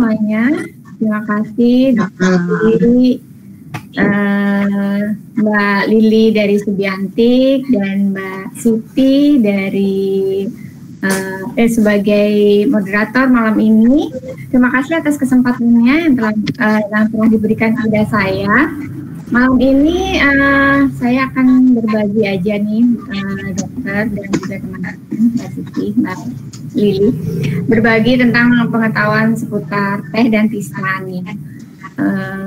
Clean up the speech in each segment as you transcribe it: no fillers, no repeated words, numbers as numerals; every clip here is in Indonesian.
semuanya. Terima kasih Mbak Lili dari Subiantik dan Mbak Siti dari sebagai moderator malam ini. Terima kasih atas kesempatannya yang telah diberikan kepada saya. Malam ini saya akan berbagi aja nih, dokter dan juga teman-teman Mbak Siti, Mbak Lili, berbagi tentang pengetahuan seputar teh dan tisana nih.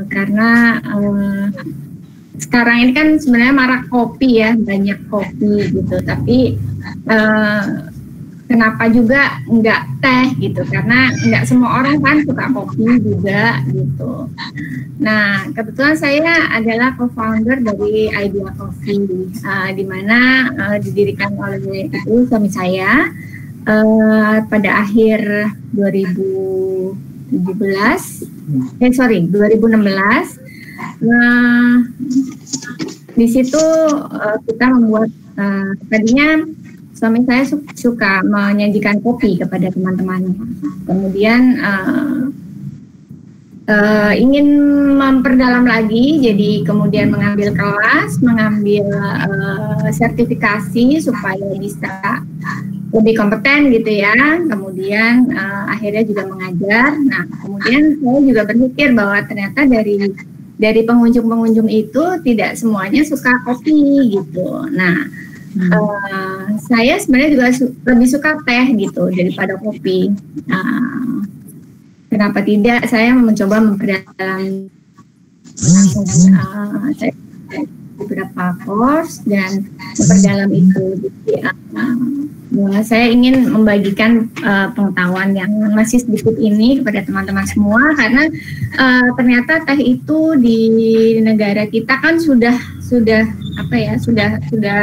Karena sekarang ini kan sebenarnya marak kopi ya, banyak kopi gitu, tapi kenapa juga enggak teh gitu, karena enggak semua orang kan suka kopi juga gitu. Nah, kebetulan saya adalah co-founder dari Idea Coffee, di mana didirikan oleh suami saya pada akhir 2016. Di situ kita membuat, tadinya suami saya suka menyajikan kopi kepada teman-temannya. Kemudian ingin memperdalam lagi, jadi kemudian mengambil kelas, mengambil sertifikasi supaya bisa lebih kompeten gitu ya. Kemudian akhirnya juga mengajar. Nah, kemudian saya juga berpikir bahwa ternyata dari pengunjung-pengunjung itu tidak semuanya suka kopi gitu. Nah, saya sebenarnya juga lebih suka teh gitu daripada kopi. Kenapa tidak saya mencoba memperdalam saya beberapa course dan memperdalam itu. Jadi, saya ingin membagikan pengetahuan yang masih sedikit ini kepada teman-teman semua, karena ternyata teh itu di negara kita kan sudah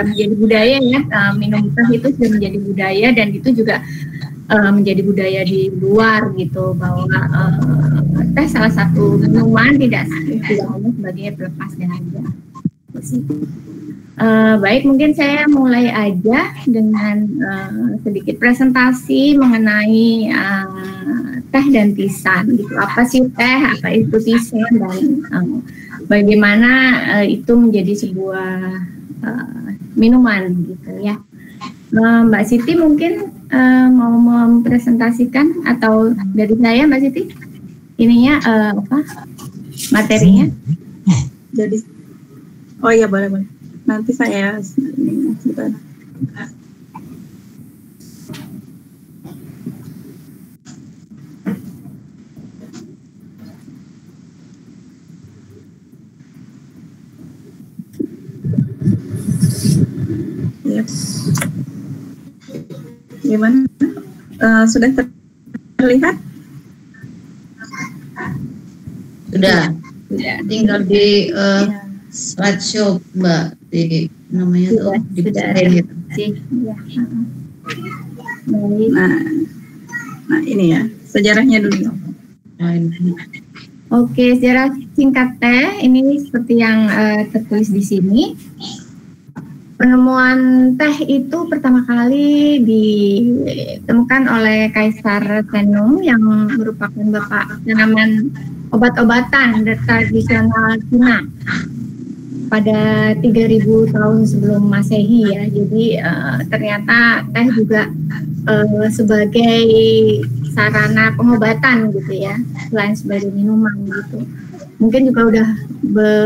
menjadi budaya ya. Minum teh itu sudah menjadi budaya, dan itu juga menjadi budaya di luar gitu, bahwa teh salah satu minuman tidak hanya sebagai pelepas dahaga. Baik, mungkin saya mulai aja dengan sedikit presentasi mengenai teh dan tisan gitu. Apa sih teh, apa itu tisan, dan bagaimana itu menjadi sebuah minuman gitu ya. Mbak Siti mungkin mau mempresentasikan, atau dari saya Mbak Siti ininya materinya. Jadi oh iya, boleh. Nanti saya sebentar. Yes. Gimana? Sudah terlihat? Sudah. Tinggal di slideshow Mbak, di namanya tuh di gitu. Nah ini ya sejarahnya dulu. Oke, sejarah singkat teh ini seperti yang tertulis di sini. Penemuan teh itu pertama kali ditemukan oleh Kaisar Senung, yang merupakan bapak tanaman obat-obatan tradisional Cina pada 3000 tahun sebelum Masehi ya. Jadi ternyata teh juga sebagai sarana pengobatan gitu ya, selain sebagai minuman gitu. Mungkin juga udah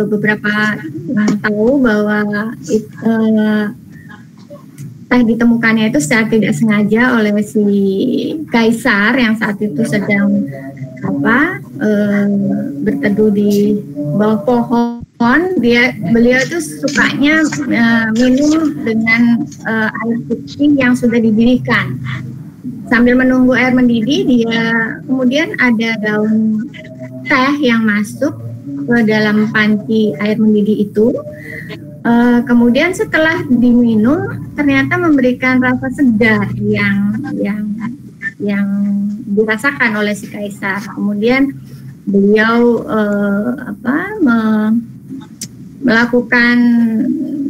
beberapa yang tahu bahwa teh ditemukannya itu secara tidak sengaja oleh si kaisar yang saat itu sedang berteduh di bawah pohon. Beliau itu sukanya minum dengan air putih yang sudah dididihkan. Sambil menunggu air mendidih, dia kemudian ada daun teh yang masuk ke dalam panci air mendidih itu. Kemudian setelah diminum, ternyata memberikan rasa segar yang dirasakan oleh si kaisar. Kemudian beliau melakukan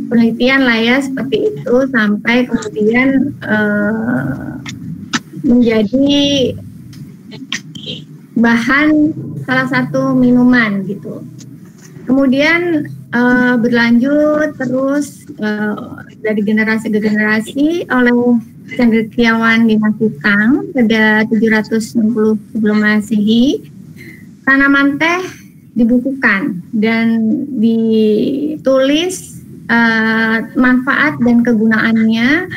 penelitian lah ya seperti itu, sampai kemudian bahan salah satu minuman gitu. Kemudian berlanjut terus dari generasi ke generasi oleh cendekiawan dinasti Tang pada 760 sebelum Masehi. Tanaman teh dibukukan dan ditulis manfaat dan kegunaannya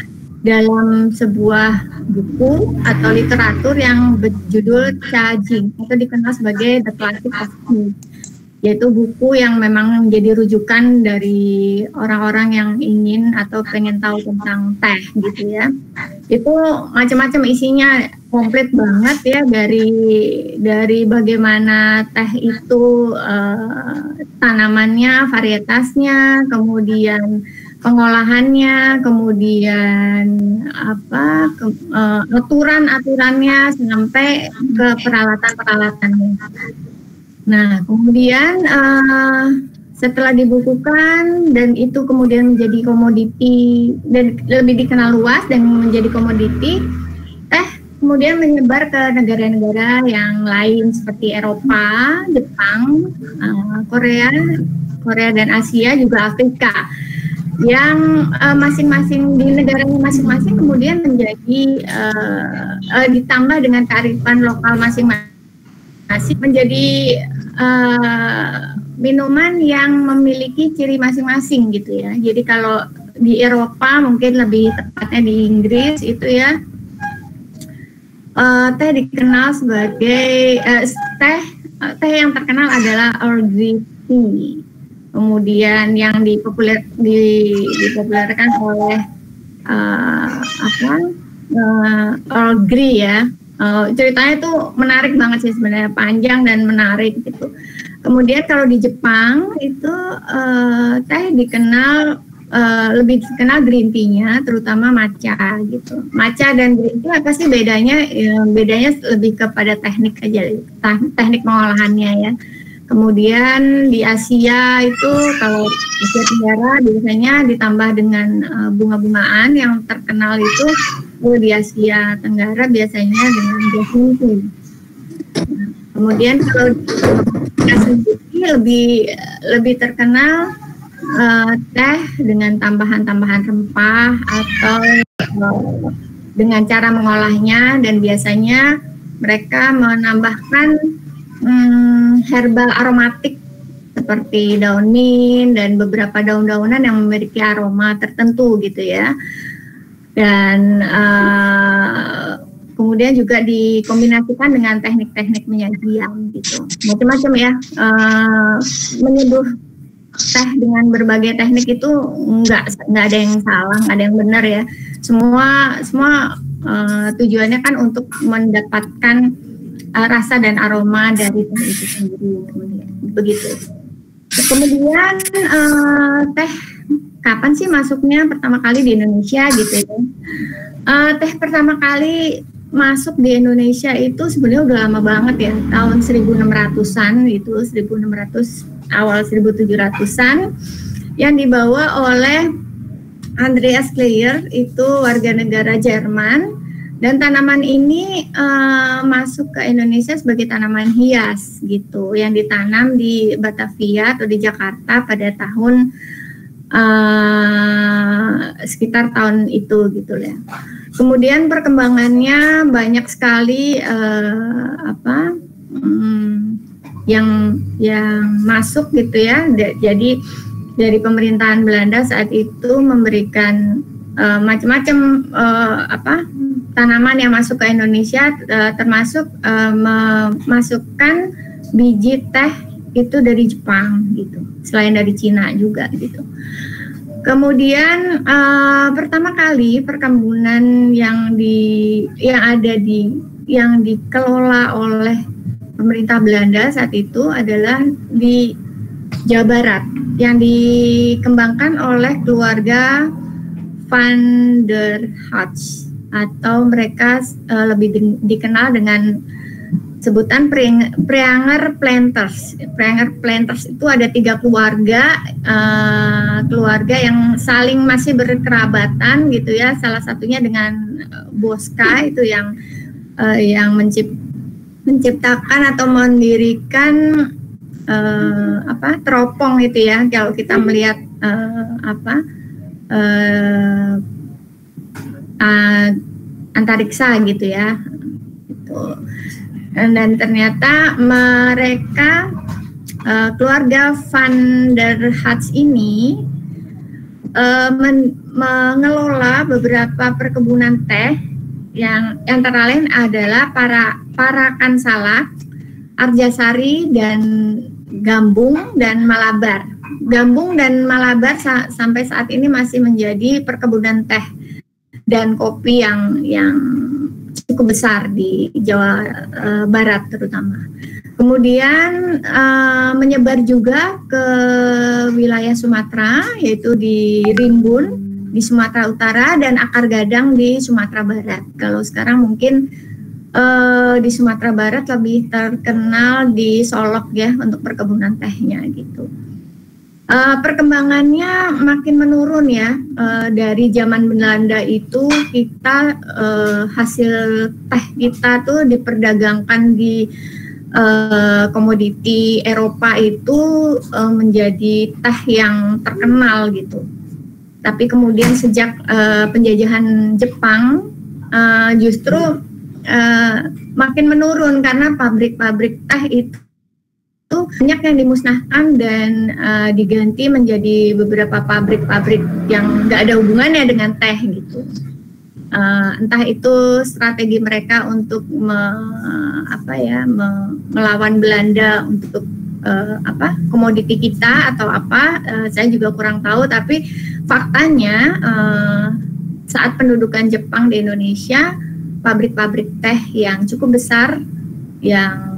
dalam sebuah buku atau literatur yang berjudul Cha Jing atau dikenal sebagai The Classic of Tea, yaitu buku yang memang menjadi rujukan dari orang-orang yang ingin atau pengen tahu tentang teh gitu ya. Itu macam-macam isinya, komplit banget ya, dari bagaimana teh itu tanamannya, varietasnya, kemudian pengolahannya, kemudian aturan-aturannya sampai ke peralatan-peralatannya. Nah, kemudian setelah dibukukan dan itu kemudian menjadi komoditi dan lebih dikenal luas dan menjadi komoditi, kemudian menyebar ke negara-negara yang lain seperti Eropa, Jepang, Korea dan Asia, juga Afrika, yang masing-masing di negaranya masing-masing kemudian menjadi ditambah dengan kearifan lokal masing-masing menjadi minuman yang memiliki ciri masing-masing gitu ya. Jadi kalau di Eropa, mungkin lebih tepatnya di Inggris itu ya, teh dikenal sebagai teh yang terkenal adalah Earl Grey tea. Kemudian yang dipopulerkan oleh Earl Grey ya. Ceritanya itu menarik banget sih sebenarnya, panjang dan menarik gitu. Kemudian kalau di Jepang itu teh dikenal lebih dikenal green tea-nya, terutama matcha gitu. Matcha dan green tea apa sih bedanya? Bedanya lebih kepada teknik aja, teknik pengolahannya ya. Kemudian di Asia itu kalau Asia Tenggara biasanya ditambah dengan bunga-bungaan yang terkenal itu di Asia Tenggara biasanya dengan jasmine tea. Kemudian kalau di Asia lebih terkenal teh dengan tambahan-tambahan rempah atau dengan cara mengolahnya, dan biasanya mereka menambahkan herbal aromatik seperti daun mint dan beberapa daun-daunan yang memiliki aroma tertentu gitu ya. Dan kemudian juga dikombinasikan dengan teknik-teknik penyajian gitu, macam-macam ya. Menyeduh teh dengan berbagai teknik itu nggak ada yang salah, nggak ada yang benar ya. Semua tujuannya kan untuk mendapatkan rasa dan aroma dari teh itu sendiri, kemudian begitu. Kemudian teh kapan sih masuknya pertama kali di Indonesia gitu ya? Teh pertama kali masuk di Indonesia itu sebenarnya udah lama banget ya, tahun 1600-an gitu, 1600 awal 1700-an, yang dibawa oleh Andreas Kleyer, itu warga negara Jerman. Dan tanaman ini masuk ke Indonesia sebagai tanaman hias gitu, yang ditanam di Batavia atau di Jakarta pada tahun sekitar tahun itu gitu ya. Kemudian perkembangannya banyak sekali yang masuk gitu ya. Jadi dari pemerintahan Belanda saat itu memberikan macam-macam tanaman yang masuk ke Indonesia, termasuk memasukkan biji teh itu dari Jepang gitu, selain dari Cina juga gitu. Kemudian pertama kali perkebunan yang dikelola oleh pemerintah Belanda saat itu adalah di Jawa Barat, yang dikembangkan oleh keluarga Van der Harts, atau mereka lebih dikenal dengan sebutan Preanger Planters. Preanger Planters itu ada 3 keluarga yang saling masih berkerabatan gitu ya. Salah satunya dengan Bosca itu yang menciptakan atau mendirikan teropong itu ya, kalau kita melihat antariksa gitu ya, gitu. Dan ternyata mereka keluarga Van der Harts ini mengelola beberapa perkebunan teh yang antara lain adalah Parakan Salak, Arjasari, dan Gambung dan Malabar. Gambung dan Malabar sampai saat ini masih menjadi perkebunan teh dan kopi yang cukup besar di Jawa Barat terutama. Kemudian menyebar juga ke wilayah Sumatera, yaitu di Rimbun di Sumatera Utara dan Akar Gadang di Sumatera Barat. Kalau sekarang mungkin di Sumatera Barat lebih terkenal di Solok ya untuk perkebunan tehnya gitu. Perkembangannya makin menurun ya, dari zaman Belanda itu kita hasil teh kita tuh diperdagangkan di komoditi Eropa itu menjadi teh yang terkenal gitu. Tapi kemudian sejak penjajahan Jepang justru makin menurun karena pabrik-pabrik teh itu banyak yang dimusnahkan dan diganti menjadi beberapa pabrik-pabrik yang nggak ada hubungannya dengan teh gitu. Entah itu strategi mereka untuk melawan Belanda untuk komoditi kita atau apa, saya juga kurang tahu. Tapi faktanya saat pendudukan Jepang di Indonesia, pabrik-pabrik teh yang cukup besar yang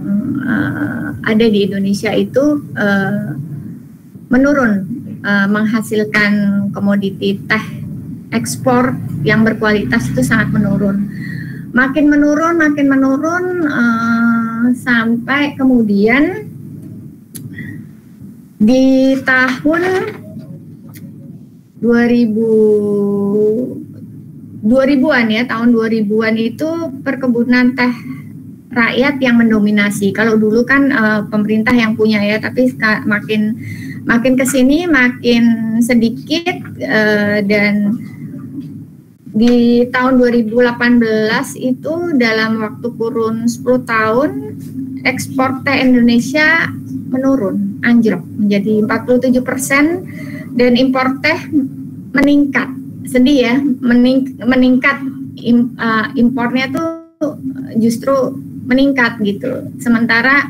ada di Indonesia itu menurun, menghasilkan komoditi teh ekspor yang berkualitas itu sangat menurun. Makin menurun sampai kemudian di tahun 2000-an ya, tahun 2000-an itu perkebunan teh rakyat yang mendominasi. Kalau dulu kan pemerintah yang punya ya, tapi makin kesini makin sedikit, dan di tahun 2018 itu dalam waktu kurun 10 tahun ekspor teh Indonesia menurun, anjlok menjadi 47% dan impor teh meningkat. Sedih ya, meningkat, impornya tuh justru meningkat gitu. Sementara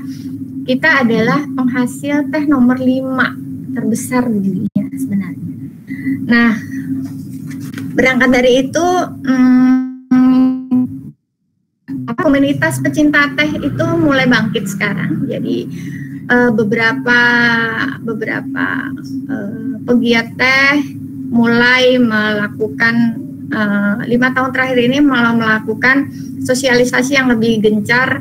kita adalah penghasil teh nomor 5 terbesar di dunia sebenarnya. Nah, berangkat dari itu komunitas pecinta teh itu mulai bangkit sekarang. Jadi beberapa pegiat teh mulai melakukan 5 tahun terakhir ini malah melakukan sosialisasi yang lebih gencar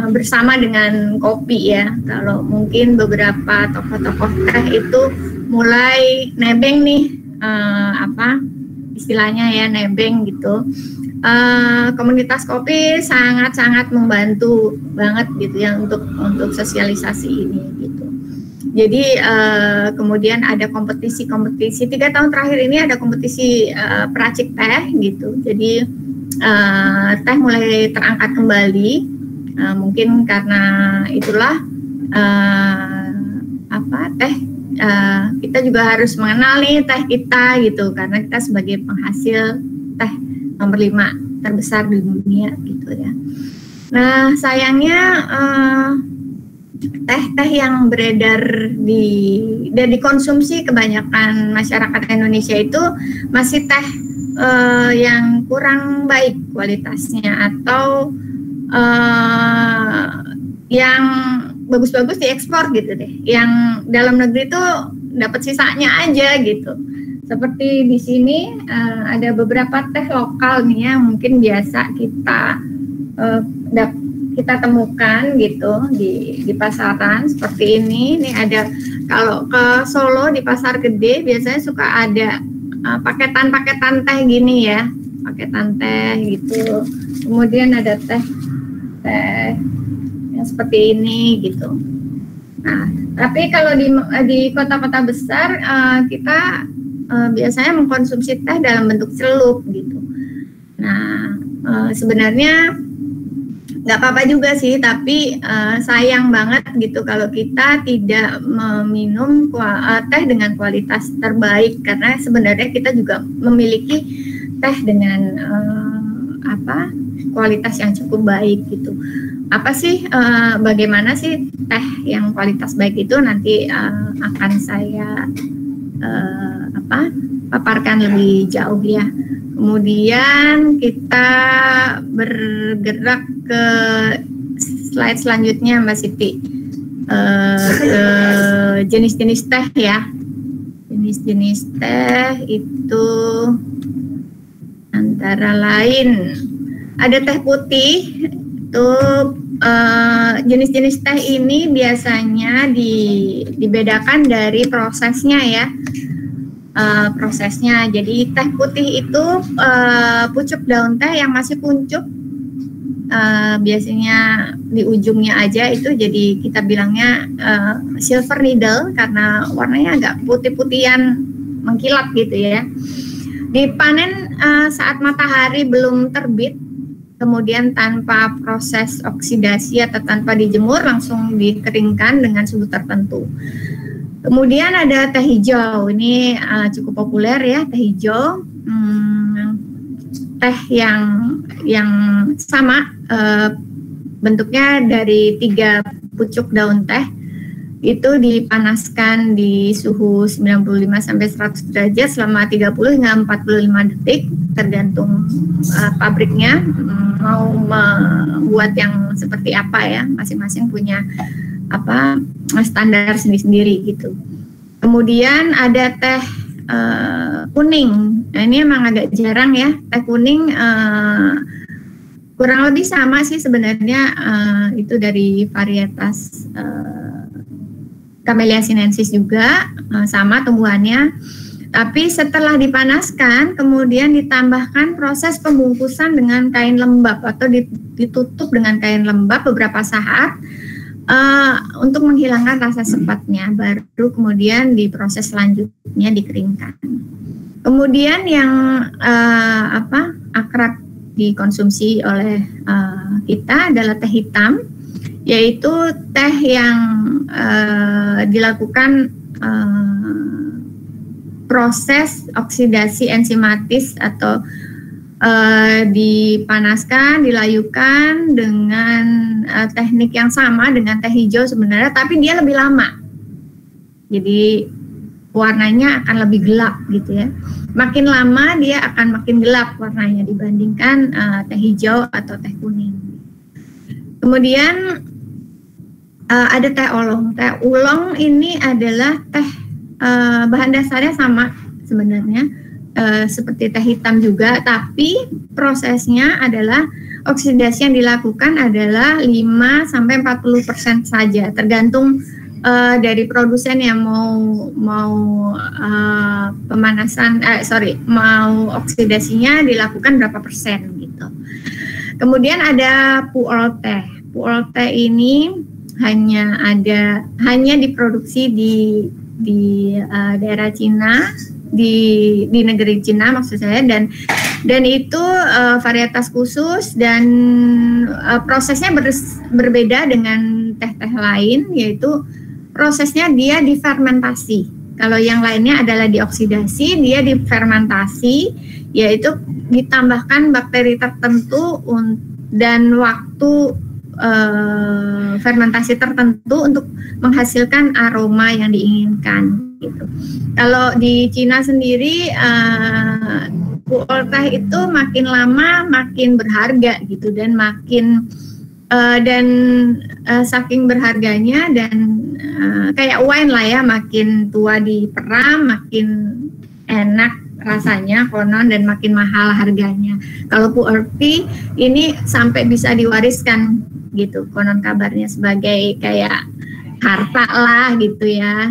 bersama dengan kopi ya. Kalau mungkin beberapa tokoh-tokoh teh itu mulai nebeng nih, istilahnya ya, nebeng gitu. Komunitas kopi sangat-sangat membantu banget gitu ya untuk sosialisasi ini gitu. Jadi kemudian ada kompetisi 3 tahun terakhir ini ada kompetisi peracik teh gitu. Jadi teh mulai terangkat kembali, mungkin karena itulah teh kita juga harus mengenal nih teh kita gitu, karena kita sebagai penghasil teh nomor 5 terbesar di dunia gitu ya. Nah sayangnya teh yang beredar dan dikonsumsi kebanyakan masyarakat Indonesia itu masih teh yang kurang baik kualitasnya, atau yang bagus-bagus diekspor gitu deh. Yang dalam negeri itu dapat sisanya aja gitu. Seperti di sini ada beberapa teh lokal nih yang mungkin biasa kita temukan gitu di pasaran seperti ini. Ini ada, kalau ke Solo di Pasar Gede biasanya suka ada paketan teh gini ya, paketan teh gitu. Kemudian ada teh teh yang seperti ini gitu. Nah, tapi kalau di kota-kota besar kita biasanya mengkonsumsi teh dalam bentuk celup gitu. Nah, sebenarnya nggak apa-apa juga sih, tapi sayang banget gitu kalau kita tidak meminum teh dengan kualitas terbaik, karena sebenarnya kita juga memiliki teh dengan kualitas yang cukup baik gitu. Apa sih bagaimana sih teh yang kualitas baik itu nanti akan saya paparkan lebih jauh ya. Kemudian kita bergerak ke slide selanjutnya Mbak Siti, ke jenis-jenis teh ya. Jenis-jenis teh itu antara lain ada teh putih. Itu jenis-jenis teh ini biasanya dibedakan dari prosesnya ya. Prosesnya. Jadi teh putih itu pucuk daun teh yang masih kuncup, biasanya di ujungnya aja itu, jadi kita bilangnya silver needle karena warnanya agak putih-putihan mengkilat gitu ya. Dipanen saat matahari belum terbit, kemudian tanpa proses oksidasi atau tanpa dijemur, langsung dikeringkan dengan suhu tertentu. Kemudian ada teh hijau, ini cukup populer ya, teh hijau, teh yang sama bentuknya dari 3 pucuk daun teh, itu dipanaskan di suhu 95 sampai 100 derajat selama 30 hingga 45 detik, tergantung pabriknya mau membuat yang seperti apa ya, masing-masing punya standar sendiri-sendiri gitu. Kemudian ada teh kuning. Nah, ini emang agak jarang ya, teh kuning kurang lebih sama sih sebenarnya, itu dari varietas Camellia sinensis juga, sama tumbuhannya. Tapi setelah dipanaskan, kemudian ditambahkan proses pembungkusan dengan kain lembab atau ditutup dengan kain lembab beberapa saat untuk menghilangkan rasa sepatnya, baru kemudian diproses selanjutnya dikeringkan. Kemudian yang akrab dikonsumsi oleh kita adalah teh hitam, yaitu teh yang dilakukan proses oksidasi enzimatis atau dipanaskan, dilayukan dengan teknik yang sama dengan teh hijau sebenarnya, tapi dia lebih lama. Jadi warnanya akan lebih gelap gitu ya. Makin lama dia akan makin gelap warnanya dibandingkan teh hijau atau teh kuning. Kemudian ada teh oolong. Teh oolong ini adalah teh bahan dasarnya sama sebenarnya, seperti teh hitam juga, tapi prosesnya adalah oksidasi yang dilakukan adalah 5-40% saja, tergantung dari produsen yang mau mau oksidasinya dilakukan berapa persen gitu. Kemudian ada pu'er teh. Pu'er teh ini hanya diproduksi di daerah Cina, di negeri Cina maksud saya, dan itu varietas khusus dan prosesnya berbeda dengan teh-teh lain, yaitu prosesnya dia difermentasi. Kalau yang lainnya adalah dioksidasi, dia difermentasi, yaitu ditambahkan bakteri tertentu dan waktu fermentasi tertentu untuk menghasilkan aroma yang diinginkan gitu. Kalau di Cina sendiri pu'er teh itu makin lama makin berharga gitu, dan saking berharganya dan kayak wine lah ya, makin tua diperam makin enak rasanya konon dan makin mahal harganya. Kalau pu'er teh ini sampai bisa diwariskan gitu konon kabarnya, sebagai kayak harta lah gitu ya.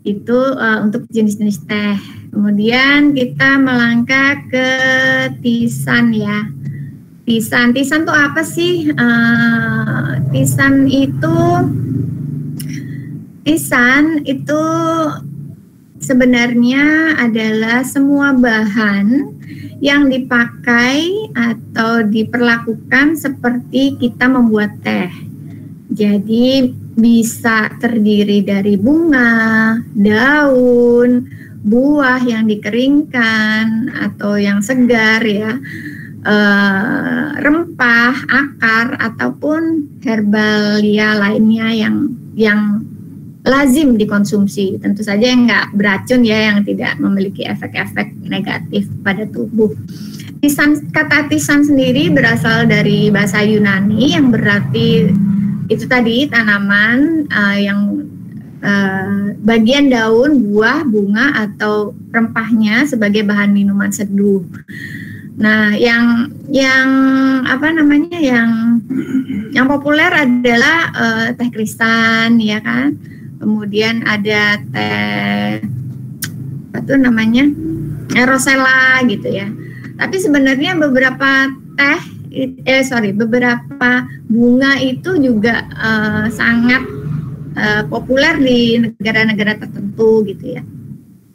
Itu untuk jenis-jenis teh. Kemudian kita melangkah ke tisan ya. Tisan. Tisan tuh apa sih? Tisan itu sebenarnya adalah semua bahan yang dipakai atau diperlakukan seperti kita membuat teh. Jadi bisa terdiri dari bunga, daun, buah yang dikeringkan atau yang segar ya, rempah, akar ataupun herbalia lainnya yang lazim dikonsumsi. Tentu saja yang nggak beracun ya, yang tidak memiliki efek-efek negatif pada tubuh. Kata tisan sendiri berasal dari bahasa Yunani yang berarti itu tadi tanaman yang bagian daun, buah, bunga atau rempahnya sebagai bahan minuman seduh. Nah, yang populer adalah teh krisan, ya kan? Kemudian ada teh rosella gitu ya. Tapi sebenarnya beberapa bunga itu juga sangat populer di negara-negara tertentu gitu ya.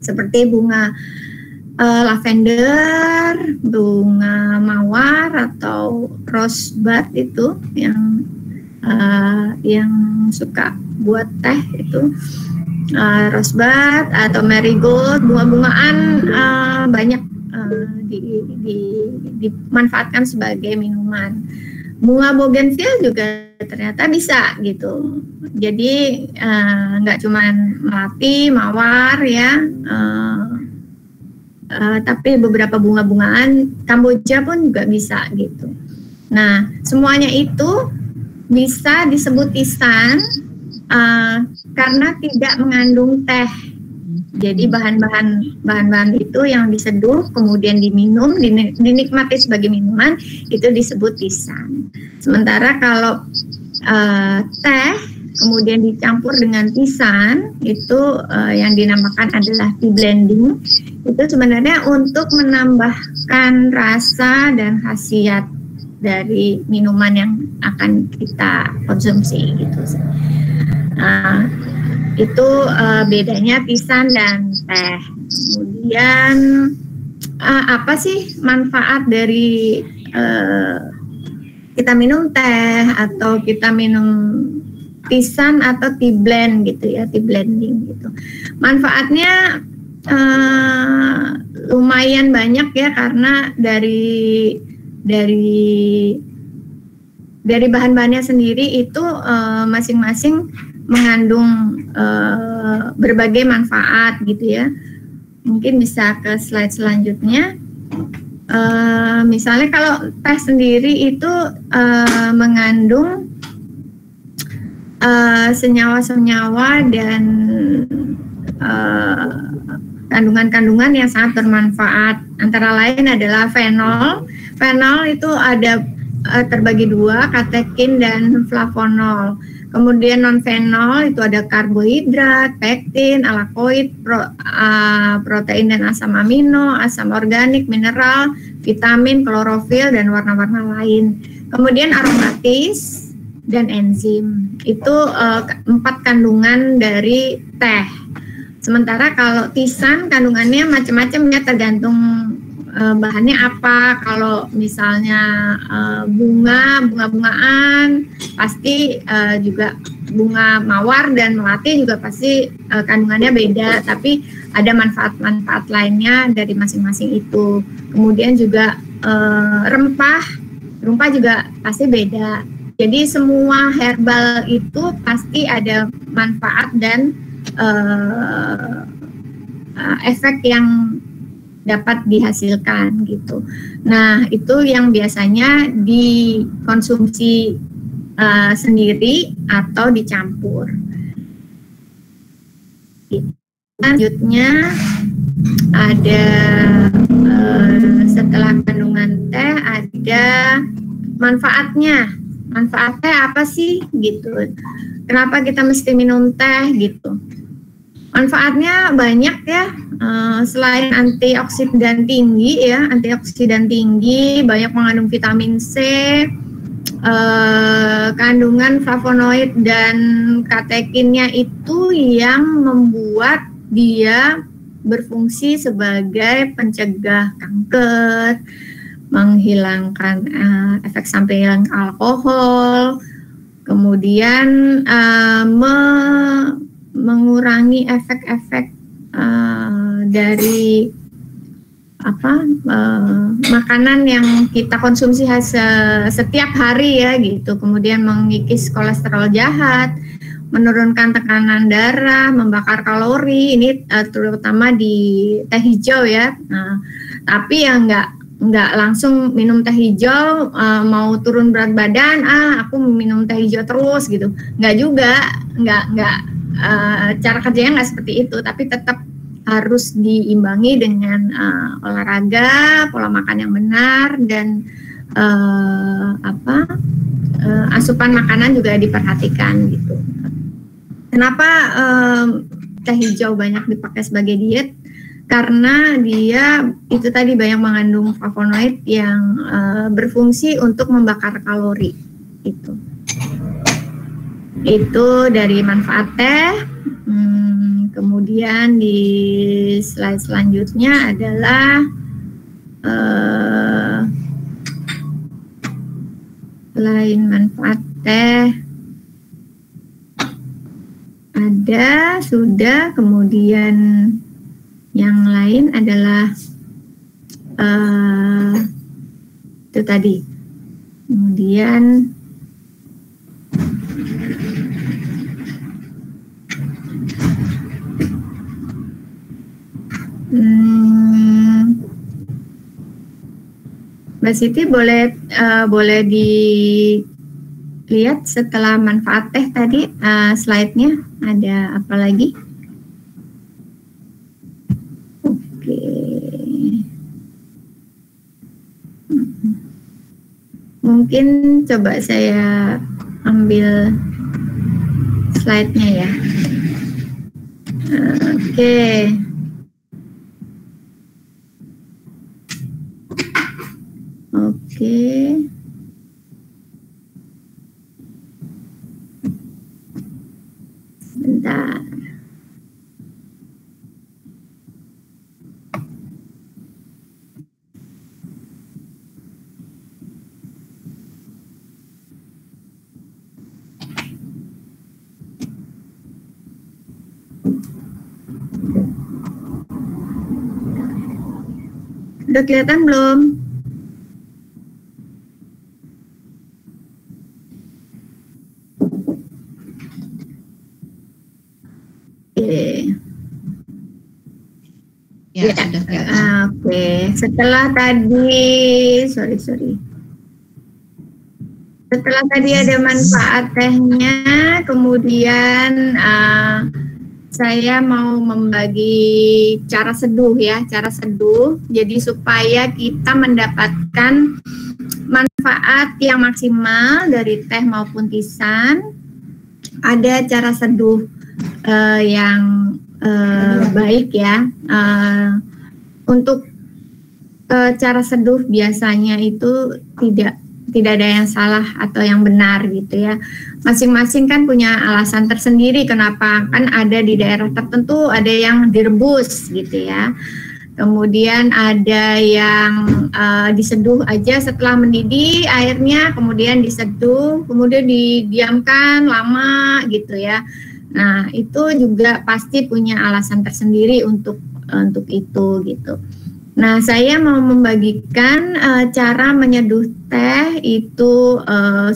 Seperti bunga lavender, bunga mawar atau rosebud itu yang suka buat teh itu rosebud atau marigold, bunga-bungaan banyak dimanfaatkan sebagai minuman. Bunga bougainville juga ternyata bisa gitu. Jadi nggak cuma melati, mawar ya, tapi beberapa bunga-bungaan Kamboja pun juga bisa gitu. Nah, semuanya itu bisa disebut tisan karena tidak mengandung teh. Jadi bahan-bahan itu yang diseduh kemudian diminum, dinikmati sebagai minuman itu disebut tisan. Sementara kalau teh kemudian dicampur dengan tisan itu yang dinamakan adalah tea blending. Itu sebenarnya untuk menambahkan rasa dan khasiat dari minuman yang akan kita konsumsi gitu. Itu bedanya tisan dan teh. Kemudian apa sih manfaat dari kita minum teh atau kita minum tisan atau tea blend gitu ya, tea blending gitu. Manfaatnya lumayan banyak ya, karena dari bahan-bahannya sendiri itu masing-masing mengandung berbagai manfaat gitu ya. Mungkin bisa ke slide selanjutnya. Misalnya kalau teh sendiri itu mengandung senyawa-senyawa dan kandungan-kandungan yang sangat bermanfaat. Antara lain adalah fenol. Fenol itu ada terbagi dua, katekin dan flavonol. Kemudian non-fenol itu ada karbohidrat, pektin, alakoid, protein dan asam amino, asam organik, mineral, vitamin, klorofil, dan warna-warna lain. Kemudian aromatis dan enzim. Itu 4 kandungan dari teh. Sementara kalau tisan kandungannya macam-macam ya, tergantung bahannya apa. Kalau misalnya bunga-bungaan pasti juga bunga mawar dan melati juga pasti kandungannya beda, tapi ada manfaat-manfaat lainnya dari masing-masing itu. Kemudian juga rempah juga pasti beda. Jadi semua herbal itu pasti ada manfaat dan efek yang dapat dihasilkan gitu. Nah, itu yang biasanya dikonsumsi sendiri atau dicampur. Selanjutnya ada setelah kandungan teh ada manfaatnya. Manfaatnya apa sih gitu? Kenapa kita mesti minum teh gitu? Manfaatnya banyak ya, selain antioksidan tinggi ya, banyak mengandung vitamin C, kandungan flavonoid dan katekinnya itu yang membuat dia berfungsi sebagai pencegah kanker, menghilangkan efek samping alkohol, kemudian mengurangi efek-efek dari makanan yang kita konsumsi setiap hari ya gitu. Kemudian mengikis kolesterol jahat, menurunkan tekanan darah, membakar kalori. Ini terutama di teh hijau ya. Nah, tapi yang nggak langsung minum teh hijau mau turun berat badan, aku minum teh hijau terus gitu. Nggak juga, nggak cara kerjanya nggak seperti itu, tapi tetap harus diimbangi dengan olahraga, pola makan yang benar, dan asupan makanan juga diperhatikan gitu. Kenapa teh hijau banyak dipakai sebagai diet? Karena dia itu tadi banyak mengandung flavonoid yang berfungsi untuk membakar kalori itu. Itu dari manfaat teh. Kemudian di slide selanjutnya adalah selain manfaat teh ada sudah, kemudian yang lain adalah itu tadi. Kemudian Mbak Siti boleh dilihat setelah manfaat teh tadi slide-nya ada apa lagi? Oke. Mungkin coba saya ambil slide-nya ya. Oke. Oke. Sebentar. Udah kelihatan belum? Ya, sudah kelihatan. Oke. Setelah tadi, setelah tadi ada manfaat tehnya, kemudian saya mau membagi cara seduh ya, jadi supaya kita mendapatkan manfaat yang maksimal dari teh maupun tisane, ada cara seduh yang baik ya. Untuk cara seduh biasanya itu tidak ada yang salah atau yang benar gitu ya. Masing-masing kan punya alasan tersendiri kenapa, kan ada di daerah tertentu ada yang direbus gitu ya. Kemudian ada yang diseduh aja setelah mendidih airnya, kemudian diseduh, kemudian didiamkan lama gitu ya. Nah, itu juga pasti punya alasan tersendiri untuk itu gitu. Nah, saya mau membagikan cara menyeduh teh itu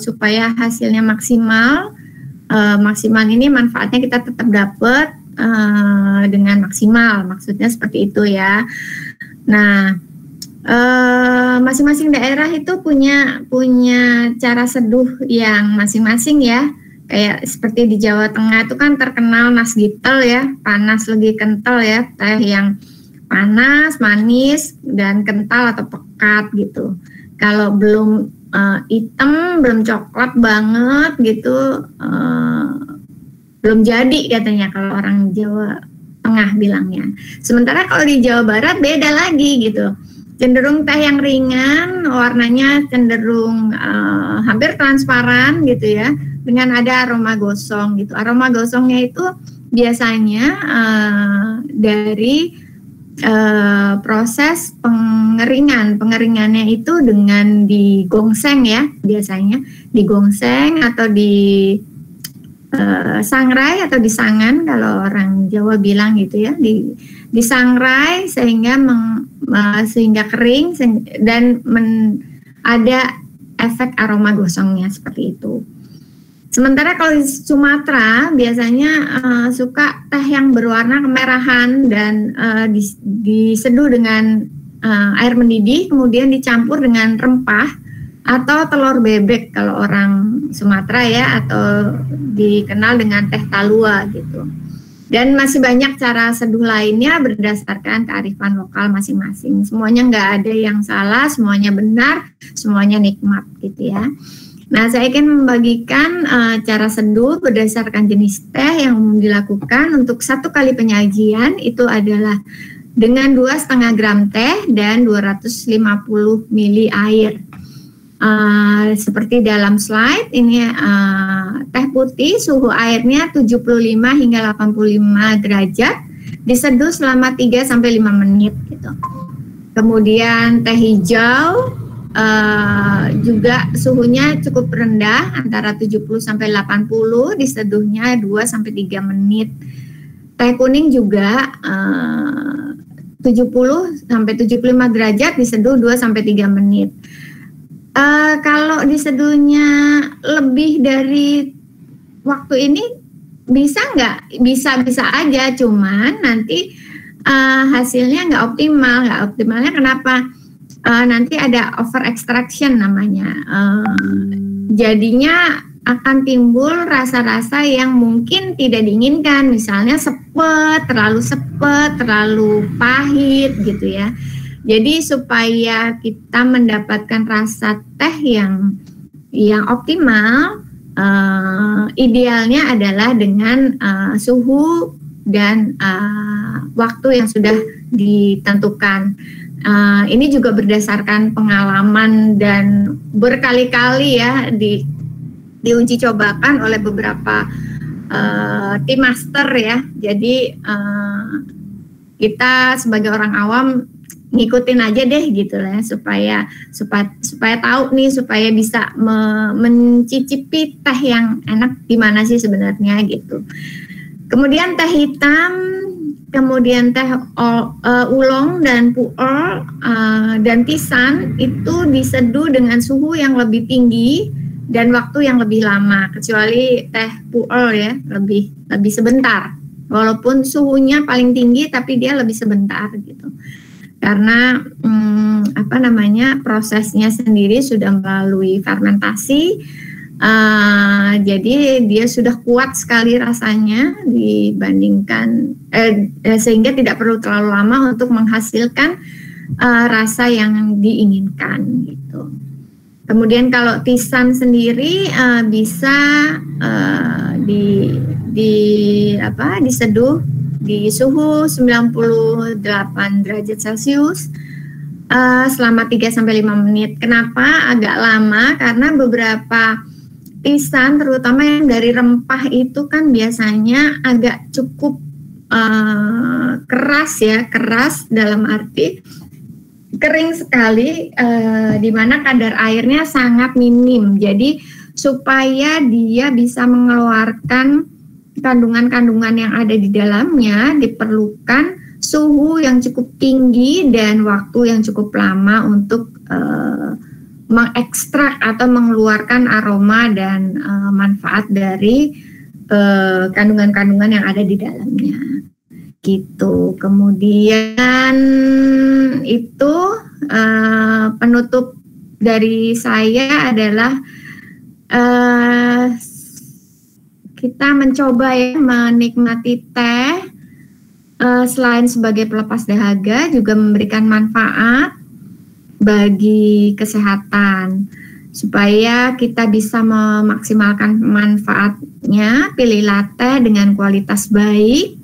supaya hasilnya maksimal. Maksimal ini manfaatnya kita tetap dapat dengan maksimal, maksudnya seperti itu ya. Nah, masing-masing daerah itu punya cara seduh yang masing-masing ya. Kayak seperti di Jawa Tengah itu kan terkenal nasgitel ya, panas lagi kental ya, teh yang panas, manis, dan kental atau pekat gitu. Kalau belum hitam, belum coklat banget gitu, belum jadi katanya kalau orang Jawa tengah bilangnya. Sementara kalau di Jawa Barat beda lagi gitu. Cenderung teh yang ringan, warnanya cenderung hampir transparan gitu ya, dengan ada aroma gosong gitu. Aroma gosongnya itu biasanya dari proses pengeringannya itu dengan digongseng ya, biasanya digongseng atau di sangrai atau disangan kalau orang Jawa bilang gitu ya, disangrai sehingga sehingga kering dan ada efek aroma gosongnya seperti itu. Sementara kalau di Sumatera biasanya suka teh yang berwarna kemerahan dan diseduh dengan air mendidih, kemudian dicampur dengan rempah atau telur bebek kalau orang Sumatera ya, atau dikenal dengan teh talua gitu. Dan masih banyak cara seduh lainnya berdasarkan kearifan lokal masing-masing. Semuanya nggak ada yang salah, semuanya benar, semuanya nikmat gitu ya. Nah, saya ingin membagikan cara seduh berdasarkan jenis teh yang umum dilakukan untuk 1 kali penyajian itu adalah dengan 2,5 gram teh dan 250 ml air. Seperti dalam slide ini teh putih suhu airnya 75 hingga 85 derajat diseduh selama 3-5 menit gitu. Kemudian teh hijau juga suhunya cukup rendah antara 70 sampai 80 diseduhnya 2-3 menit. Teh kuning juga 70 sampai 75 derajat diseduh 2-3 menit. Kalau diseduhnya lebih dari waktu ini bisa nggak? Bisa aja, cuman nanti hasilnya nggak optimal. Nggak optimalnya kenapa? Nanti ada over extraction namanya. Jadinya akan timbul rasa-rasa yang mungkin tidak diinginkan, misalnya terlalu sepet, terlalu pahit gitu ya. Jadi supaya kita mendapatkan rasa teh yang optimal, idealnya adalah dengan suhu dan waktu yang sudah ditentukan. Ini juga berdasarkan pengalaman dan berkali-kali ya diuji cobakan oleh beberapa tim master ya. Jadi kita sebagai orang awam ngikutin aja deh gitu lah supaya tahu nih, supaya bisa mencicipi teh yang enak gimana sih sebenarnya gitu. Kemudian teh hitam, kemudian teh oolong dan pu'er dan pisan itu diseduh dengan suhu yang lebih tinggi dan waktu yang lebih lama, kecuali teh pu'er ya lebih sebentar. Walaupun suhunya paling tinggi tapi dia lebih sebentar gitu. Karena prosesnya sendiri sudah melalui fermentasi, jadi dia sudah kuat sekali rasanya dibandingkan sehingga tidak perlu terlalu lama untuk menghasilkan rasa yang diinginkan gitu. Kemudian kalau pisan sendiri bisa diseduh di suhu 98 derajat Celcius selama 3-5 menit. Kenapa agak lama? Karena beberapa pisan terutama yang dari rempah itu kan biasanya agak cukup keras dalam arti kering sekali, di mana kadar airnya sangat minim. Jadi supaya dia bisa mengeluarkan kandungan-kandungan yang ada di dalamnya diperlukan suhu yang cukup tinggi dan waktu yang cukup lama untuk mengekstrak atau mengeluarkan aroma dan manfaat dari kandungan-kandungan yang ada di dalamnya gitu. Kemudian itu penutup dari saya adalah kita mencoba ya menikmati teh selain sebagai pelepas dahaga juga memberikan manfaat bagi kesehatan. Supaya kita bisa memaksimalkan manfaatnya, pilihlah teh dengan kualitas baik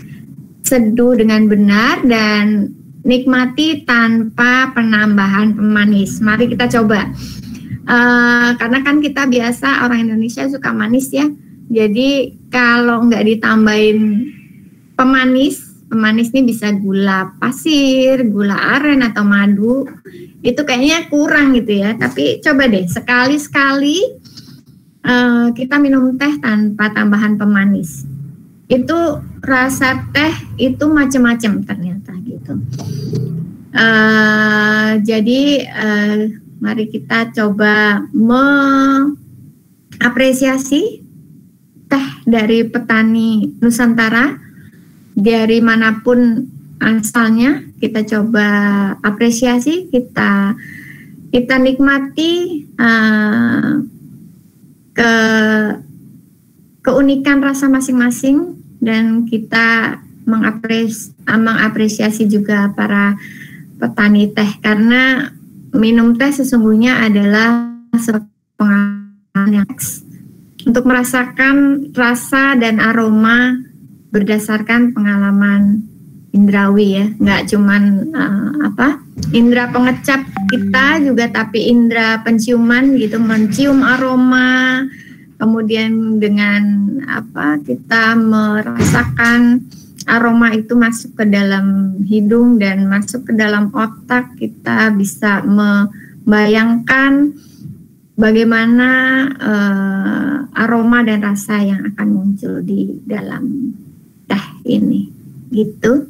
seduh dengan benar dan nikmati tanpa penambahan pemanis. Mari kita coba. Karena kan kita biasa orang Indonesia suka manis ya. Jadi kalau nggak ditambahin pemanis ini bisa gula pasir, gula aren atau madu. Itu kayaknya kurang gitu ya. Tapi coba deh sekali-sekali kita minum teh tanpa tambahan pemanis. Itu rasa teh itu macam-macam ternyata gitu. Jadi mari kita coba mengapresiasi teh dari petani Nusantara dari manapun asalnya. Kita coba apresiasi, kita nikmati keunikan rasa masing-masing, dan kita mengapresiasi juga para petani teh, karena minum teh sesungguhnya adalah pengalaman yang untuk merasakan rasa dan aroma berdasarkan pengalaman indrawi ya, nggak cuman indra pengecap kita juga, tapi indra penciuman gitu, mencium aroma. Kemudian dengan kita merasakan aroma itu masuk ke dalam hidung dan masuk ke dalam otak, kita bisa membayangkan bagaimana aroma dan rasa yang akan muncul di dalam teh ini, gitu.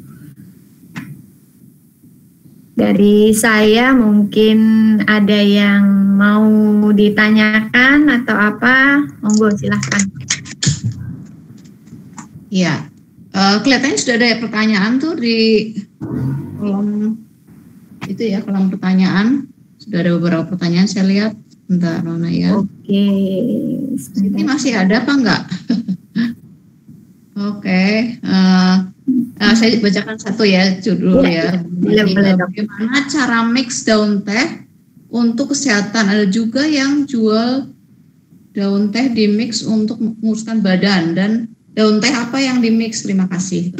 Dari saya mungkin ada yang mau ditanyakan atau apa, monggo silahkan. Ya, kelihatannya sudah ada pertanyaan tuh di kolom itu ya, kolom pertanyaan. Sudah ada beberapa pertanyaan saya lihat. Bentar, Nona ya. Oke. Ini masih ada apa enggak? Oke. Saya bacakan satu ya, judul ya. Bagaimana cara mix daun teh untuk kesehatan? Ada juga yang jual daun teh di mix untuk menguruskan badan, dan daun teh apa yang di mix? Terima kasih.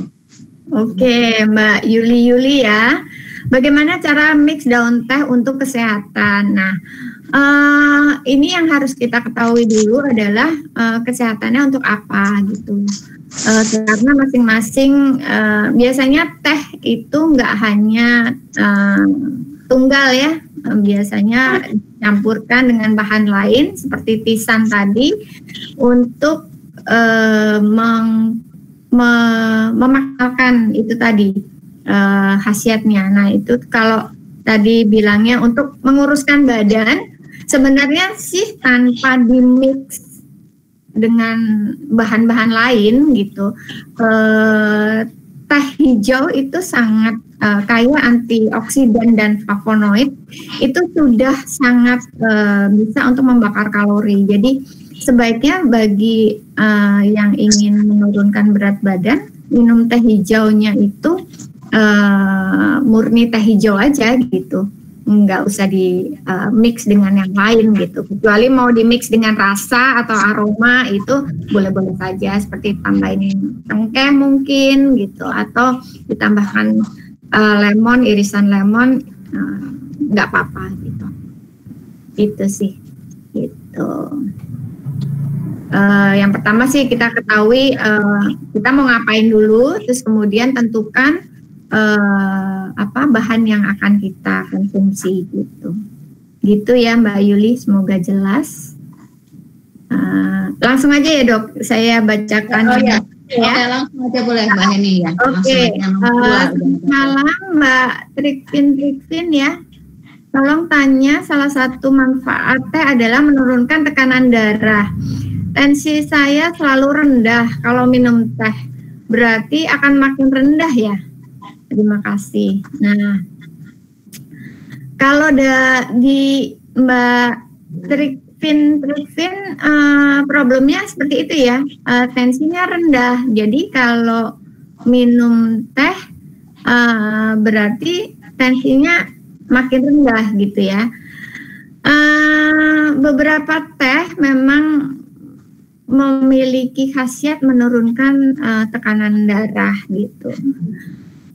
Oke, Mbak Yuli ya. Bagaimana cara mix daun teh untuk kesehatan? Nah, ini yang harus kita ketahui dulu adalah kesehatannya untuk apa gitu. Karena masing-masing biasanya teh itu nggak hanya tunggal ya, biasanya dicampurkan dengan bahan lain seperti tisan tadi untuk memaksimalkan itu tadi khasiatnya. Nah itu kalau tadi bilangnya untuk menguruskan badan, sebenarnya sih tanpa dimix dengan bahan-bahan lain gitu. Teh hijau itu sangat kaya antioksidan dan flavonoid, itu sudah sangat bisa untuk membakar kalori. Jadi sebaiknya bagi yang ingin menurunkan berat badan, minum teh hijaunya itu murni teh hijau aja gitu. Nggak usah di mix dengan yang lain gitu, kecuali mau di mix dengan rasa atau aroma itu boleh-boleh saja, seperti tambahin cengkeh mungkin gitu, atau ditambahkan lemon, irisan lemon, nggak apa-apa gitu. Itu sih gitu. Yang pertama sih kita ketahui kita mau ngapain dulu, terus kemudian tentukan bahan yang akan kita konsumsi gitu ya Mbak Yuli, semoga jelas. Langsung aja ya Dok, saya bacakan. Ya. Langsung aja boleh Mbak Heni ya. Oke. Malam Mbak Trikvin ya, tolong tanya, salah satu manfaat teh adalah menurunkan tekanan darah. Tensi saya selalu rendah kalau minum teh, berarti akan makin rendah ya? Terima kasih. Nah, kalau di Mbak Trikvin problemnya seperti itu ya, tensinya rendah. Jadi kalau minum teh berarti tensinya makin rendah gitu ya. Beberapa teh memang memiliki khasiat menurunkan tekanan darah gitu.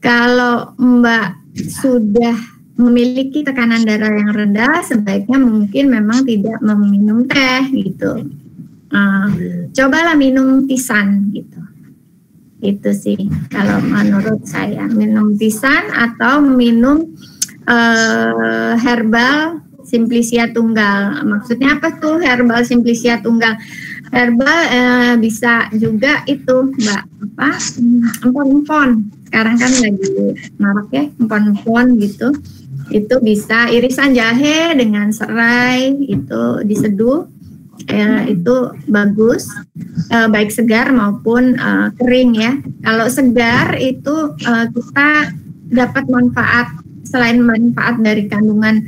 Kalau Mbak sudah memiliki tekanan darah yang rendah, sebaiknya mungkin memang tidak meminum teh gitu. Cobalah minum tisane gitu. Itu sih kalau menurut saya, minum tisane atau minum herbal Simplicia tunggal. Maksudnya apa tuh herbal Simplicia tunggal? Herbal bisa juga itu Mbak, empon-empon. Sekarang kan lagi marak ya empon-empon gitu. Itu bisa irisan jahe dengan serai itu diseduh, itu bagus, baik segar maupun kering ya. Kalau segar itu kita dapat manfaat, selain manfaat dari kandungan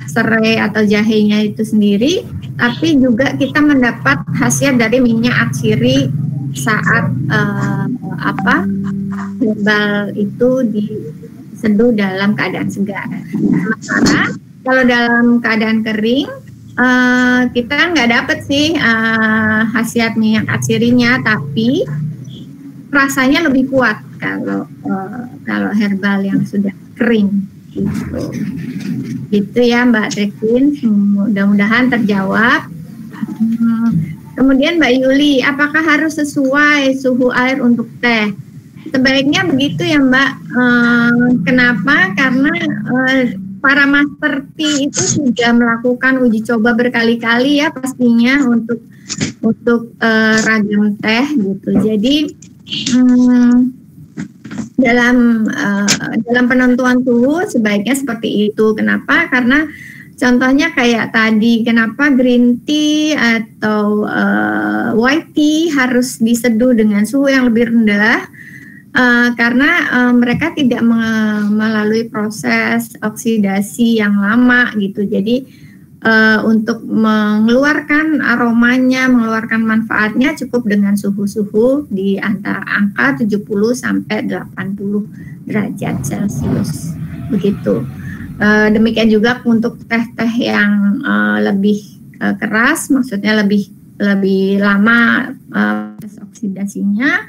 serai atau jahenya itu sendiri, tapi juga kita mendapat khasiat dari minyak atsiri saat herbal itu diseduh dalam keadaan segar. Sementara kalau dalam keadaan kering kita nggak dapat sih khasiat minyak atsirinya, tapi rasanya lebih kuat kalau herbal yang sudah kering gitu. Gitu ya Mbak Trekin, mudah-mudahan terjawab. Kemudian Mbak Yuli, apakah harus sesuai suhu air untuk teh? Sebaiknya begitu ya Mbak. Kenapa? Karena para master tea itu sudah melakukan uji coba berkali-kali ya pastinya untuk ragam teh gitu. Jadi dalam penentuan suhu sebaiknya seperti itu. Kenapa? Karena contohnya kayak tadi, kenapa green tea atau white tea harus diseduh dengan suhu yang lebih rendah? Karena mereka tidak melalui proses oksidasi yang lama gitu. Jadi untuk mengeluarkan aromanya, mengeluarkan manfaatnya cukup dengan suhu-suhu di antara angka 70 sampai 80 derajat Celcius. Begitu. Demikian juga untuk teh-teh yang lebih keras, maksudnya lebih lama proses oksidasinya.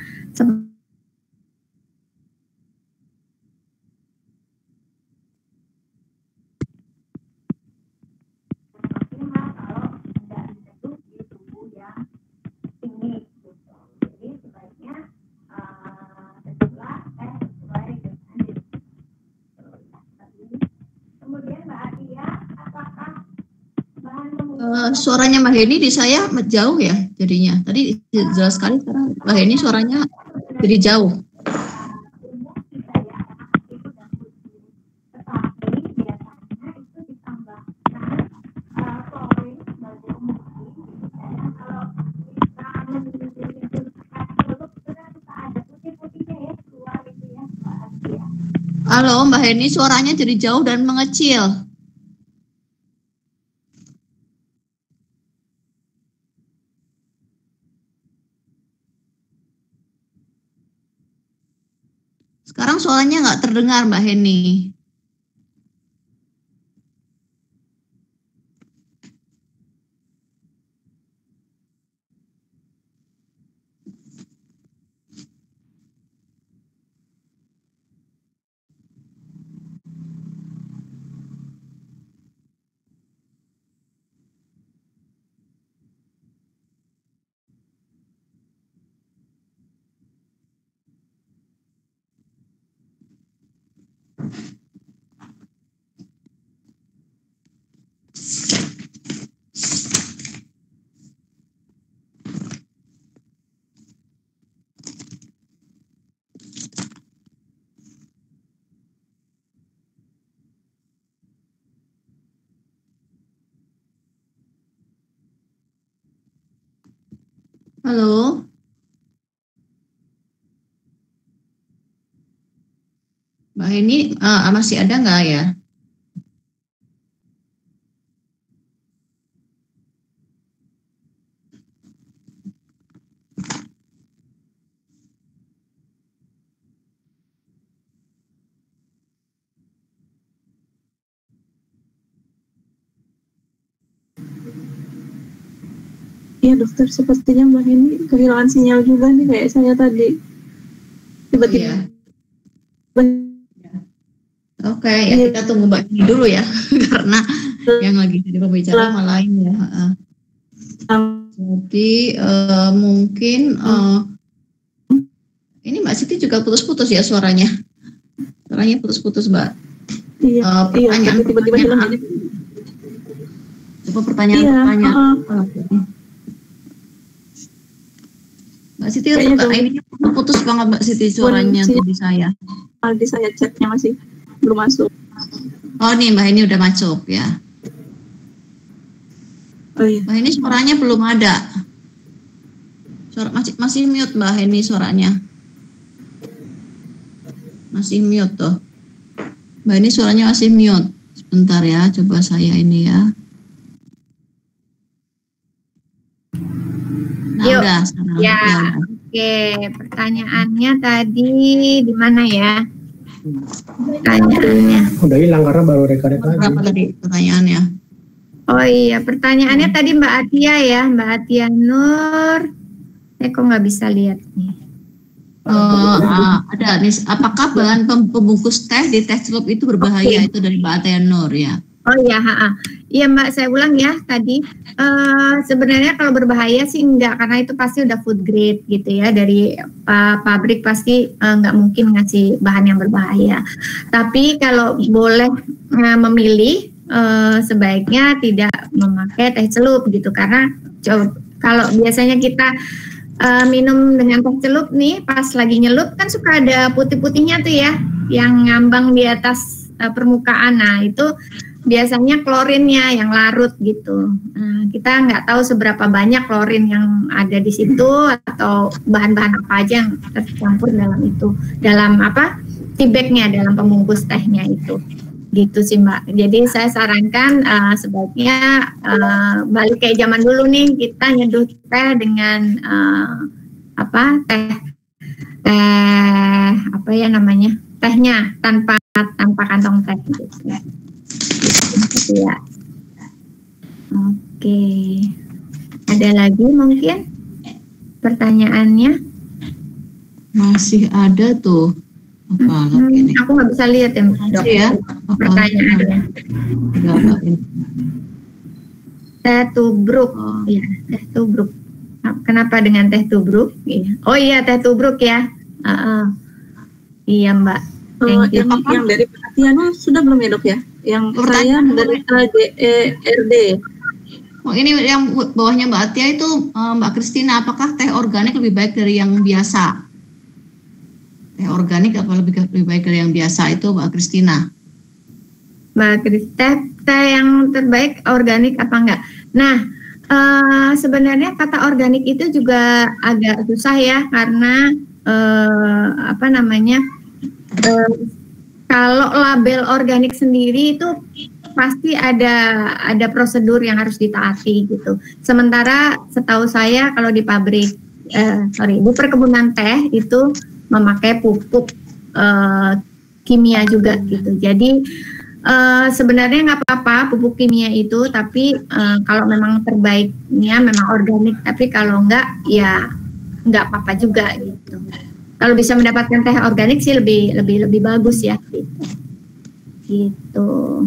Suaranya Mbak Heni di saya jauh ya jadinya. Tadi jelas sekali, sekarang Mbak Heni suaranya jadi jauh. Halo Mbak Heni, suaranya jadi jauh dan mengecil. Sekarang suaranya nggak terdengar Mbak Heni. Halo, Mbak Heni masih ada nggak ya? Iya dokter, sepertinya Mbak ini kehilangan sinyal juga nih kayak saya tadi. Tiba-tiba. Oke, ya kita tunggu Mbak ini dulu ya, karena yang lagi jadi pembicara malah lain ya. Jadi mungkin ini Mbak Siti juga putus-putus ya suaranya. Suaranya putus-putus Mbak. Iya, tiba-tiba hilang aja. Coba pertanyaan. Mbak Siti, ini putus banget Mbak Siti suaranya di saya. Di saya chatnya masih belum masuk. Oh nih Mbak ini udah masuk ya. Oh iya. Mbak ini suaranya belum ada. Suara masih mute Mbak ini suaranya. Masih mute tuh. Mbak ini suaranya masih mute. Sebentar ya, coba saya ini ya. Nah, Yuk. udah sekarang. Ya, oke. Pertanyaannya tadi di mana ya? Pertanyaannya. Udah hilang karena baru reka-reka aja. Berapa tadi pertanyaannya? Oh iya, pertanyaannya tadi Mbak Atia ya, Mbak Atia Nur. Saya kok nggak bisa lihat nih. Ada nih, apakah bahan pembungkus teh di teh celup itu berbahaya? Itu dari Mbak Atia Nur ya. Oh iya, iya Mbak, saya ulang ya tadi. Sebenarnya kalau berbahaya sih enggak, karena itu pasti udah food grade gitu ya, dari pabrik pasti enggak mungkin ngasih bahan yang berbahaya. Tapi kalau boleh memilih, sebaiknya tidak memakai teh celup gitu, karena kalau biasanya kita minum dengan teh celup nih, pas lagi nyelup kan suka ada putih-putihnya tuh ya, yang ngambang di atas permukaan. Nah itu biasanya klorinnya yang larut gitu. Nah, kita nggak tahu seberapa banyak klorin yang ada di situ atau bahan-bahan apa aja yang tercampur dalam itu, dalam apa tea bagnya, dalam pembungkus tehnya itu. Gitu sih Mbak. Jadi saya sarankan sebaiknya balik kayak zaman dulu nih, kita nyeduh teh dengan teh apa ya namanya, tehnya tanpa kantong teh gitu. Ya. Oke. Ada lagi mungkin pertanyaannya? Masih ada tuh. Aku nggak bisa lihat ya, Dok. Ya? Pertanyaannya. Teh tubruk. Iya, teh tubruk. Kenapa dengan teh tubruk? Oh iya, teh tubruk ya. Iya Mbak. Yang dari perhatiannya sudah belum ya Dok ya? Yang saya dari DERD. Oh ini yang bawahnya Mbak Atia itu Mbak Kristina, apakah teh organik lebih baik dari yang biasa? Teh organik apa lebih baik dari yang biasa itu Mbak Kristina? Mbak Kristina, teh yang terbaik organik apa enggak? Nah, sebenarnya kata organik itu juga agak susah ya, karena kalau label organik sendiri itu pasti ada prosedur yang harus ditaati gitu. Sementara setahu saya kalau di pabrik, di perkebunan teh itu memakai pupuk kimia juga gitu. Jadi sebenarnya nggak apa-apa pupuk kimia itu, tapi kalau memang terbaiknya memang organik. Tapi kalau enggak ya nggak apa-apa juga gitu. Kalau bisa mendapatkan teh organik sih lebih bagus ya gitu.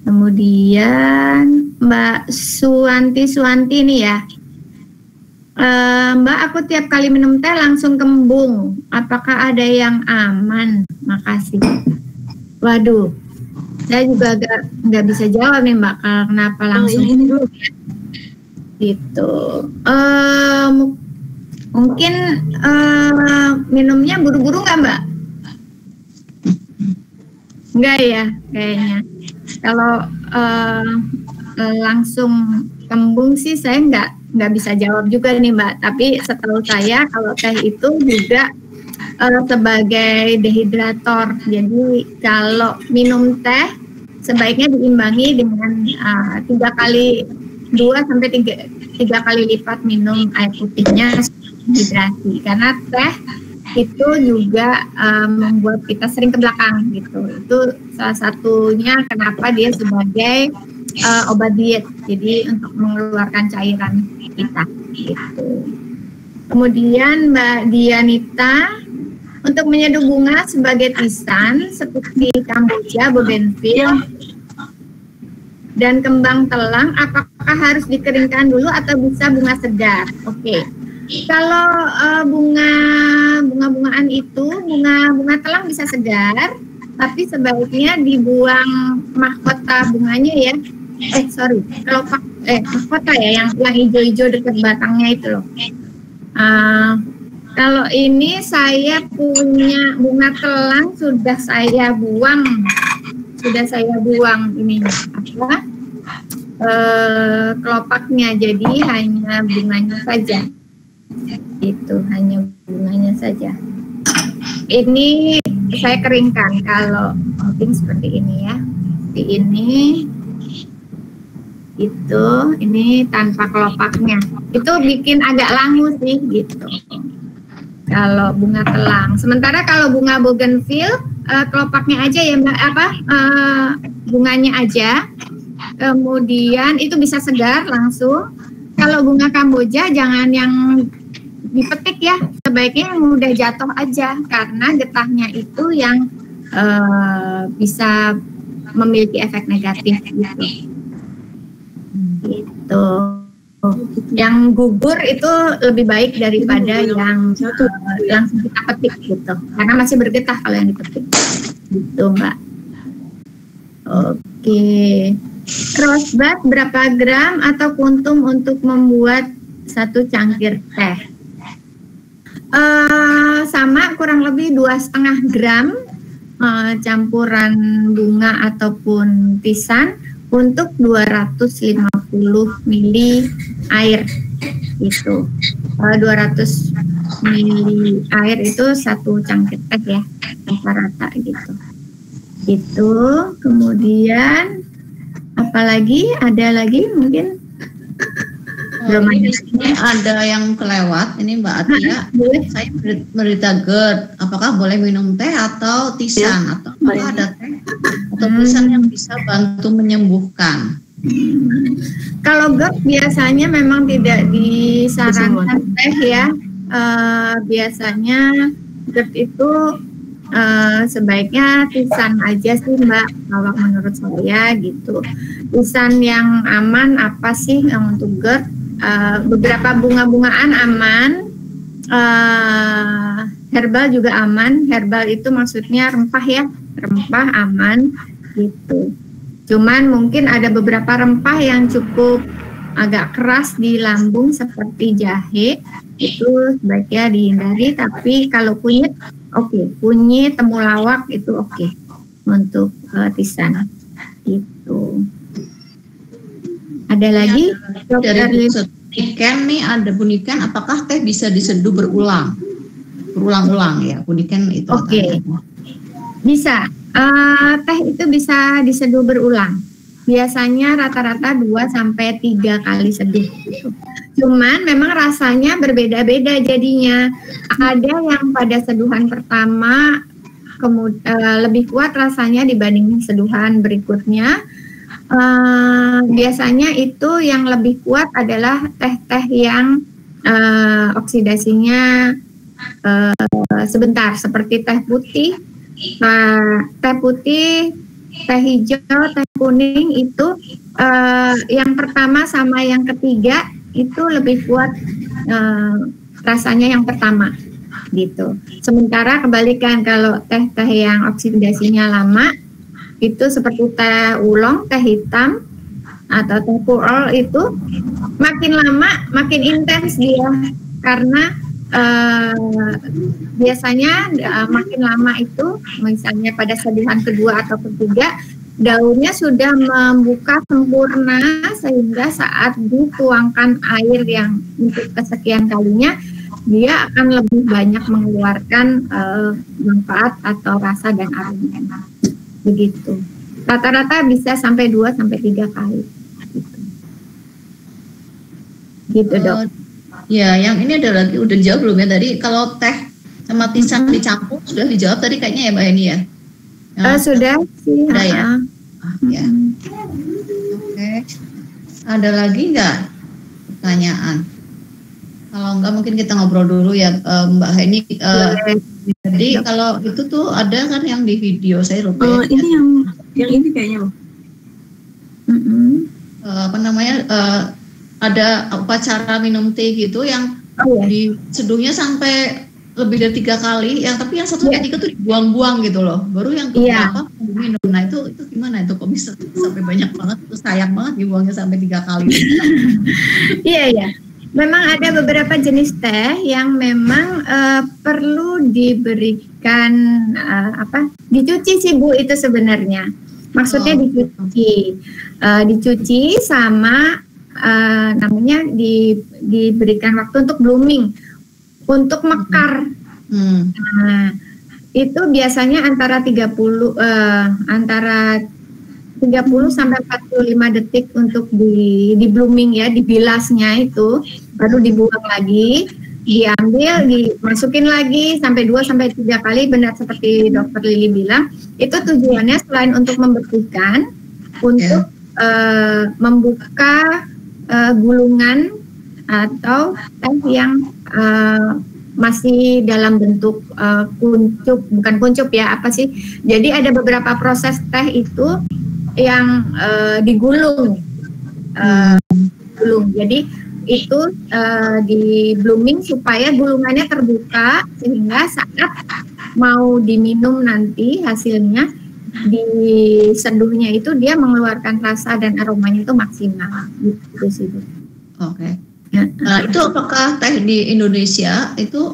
Kemudian Mbak Suwanti nih ya, Mbak, aku tiap kali minum teh langsung kembung, apakah ada yang aman? Makasih. Waduh, saya juga nggak bisa jawab nih Mbak, kenapa langsung ini dulu gitu. Mungkin minumnya buru-buru nggak Mbak? Enggak ya kayaknya. Kalau langsung kembung sih saya nggak bisa jawab juga nih Mbak. Tapi setahu saya kalau teh itu juga sebagai dehidrator. Jadi kalau minum teh sebaiknya diimbangi dengan 2 sampai 3 kali lipat minum air putihnya hidrasi, karena teh itu juga membuat kita sering ke belakang gitu. Itu salah satunya kenapa dia sebagai obat diet, jadi untuk mengeluarkan cairan kita. Gitu. Kemudian Mbak Dianita, untuk menyeduh bunga sebagai tisan seperti Kamboja, bougainville, dan kembang telang, apakah harus dikeringkan dulu atau bisa bunga segar? Oke. Kalau bunga-bungaan itu, bunga telang bisa segar, tapi sebaiknya dibuang mahkota bunganya ya. Mahkota ya, yang hijau-hijau dekat batangnya itu loh. Kalau ini saya punya bunga telang sudah saya buang ininya kelopaknya, jadi hanya bunganya saja. Itu hanya bunganya saja. Ini saya keringkan kalau mungkin seperti ini ya. Seperti ini tanpa kelopaknya. Itu bikin agak langu sih gitu. Kalau bunga telang. Sementara kalau bunga bougainville kelopaknya aja ya Mbak, bunganya aja. Kemudian itu bisa segar langsung. Kalau bunga Kamboja jangan yang dipetik ya, sebaiknya yang udah jatuh aja karena getahnya itu yang bisa memiliki efek negatif gitu. Gitu. Yang gugur itu lebih baik daripada yang langsung kita petik gitu, karena masih bergetah kalau yang dipetik gitu Mbak. Oke. Rosebud berapa gram atau kuntum untuk membuat 1 cangkir teh? Sama, kurang lebih 2,5 gram campuran bunga ataupun tisan untuk 250 ml air itu. 200 ml air itu 1 cangkir teh ya, rata-rata gitu. Itu kemudian apalagi, ada lagi mungkin? Ini ada yang kelewat, ini Mbak Atia. Saya menderita GERD, apakah boleh minum teh atau tisan atau apakah ada teh atau tisan yang bisa bantu menyembuhkan? Kalau GERD biasanya memang tidak disarankan teh ya. Biasanya GERD itu sebaiknya tisan aja sih Mbak, kalau menurut saya gitu. Tisan yang aman apa sih yang untuk GERD? Beberapa bunga-bungaan aman, herbal juga aman. Herbal itu maksudnya rempah ya, rempah aman gitu. Cuman mungkin ada beberapa rempah yang cukup agak keras di lambung seperti jahe, itu sebaiknya dihindari. Tapi kalau kunyit oke, kunyit, temulawak itu oke untuk tisan gitu. Ada lagi dari Buniken nih, ada Buniken, apakah teh bisa diseduh berulang-ulang ya Buniken itu? Oke. Bisa. Teh itu bisa diseduh berulang. Biasanya rata-rata 2-3 kali seduh. Cuman memang rasanya berbeda-beda jadinya. Ada yang pada seduhan pertama lebih kuat rasanya dibanding seduhan berikutnya. Biasanya itu yang lebih kuat adalah teh-teh yang oksidasinya sebentar, seperti teh putih, teh hijau, teh kuning itu yang pertama sama yang ketiga itu lebih kuat rasanya yang pertama gitu. Sementara kebalikan kalau teh-teh yang oksidasinya lama itu seperti teh oolong, teh hitam atau teh pu'er itu makin lama makin intens dia, karena biasanya makin lama itu misalnya pada seduhan kedua atau ketiga daunnya sudah membuka sempurna sehingga saat dituangkan air yang untuk kesekian kalinya dia akan lebih banyak mengeluarkan manfaat atau rasa dan aroma. Begitu. Rata-rata bisa sampai 2-3 kali. Gitu Dok. Ya, yang ini ada lagi, udah dijawab belum ya tadi? Kalau teh sama tisan dicampur sudah dijawab tadi kayaknya ya Mbak Eni ya? Sudah sih. Sudah ya? Ya. Oke. Ada lagi nggak pertanyaan. Kalau enggak mungkin kita ngobrol dulu ya Mbak Heni. Jadi kalau itu tuh ada kan yang di video saya lupa. Ini yang ini kayaknya loh. Apa namanya? Ada upacara minum teh gitu yang diseduhnya sampai lebih dari 3 kali. Tapi yang satu ketiga tuh dibuang-buang gitu loh. Baru yang keberapa minum. Nah itu gimana itu kok bisa sampai banyak banget? Itu sayang banget dibuangnya sampai 3 kali. Iya. Memang ada beberapa jenis teh yang memang perlu diberikan dicuci sih Bu itu sebenarnya. Maksudnya dicuci sama namanya diberikan waktu untuk blooming, untuk mekar. Nah, itu biasanya antara 30 sampai 45 detik untuk di blooming ya, dibilasnya itu, baru dibuang lagi, diambil, dimasukin lagi sampai 2 sampai 3 kali, benar seperti Dokter Lili bilang. Itu tujuannya selain untuk membersihkan, untuk membuka gulungan atau teh yang masih dalam bentuk bukan kuncup ya, apa sih? Jadi ada beberapa proses teh itu yang digulung, jadi itu di blooming supaya gulungannya terbuka sehingga saat mau diminum nanti hasilnya diseduhnya itu dia mengeluarkan rasa dan aromanya itu maksimal gitu sih. Oke. Itu apakah teh di Indonesia itu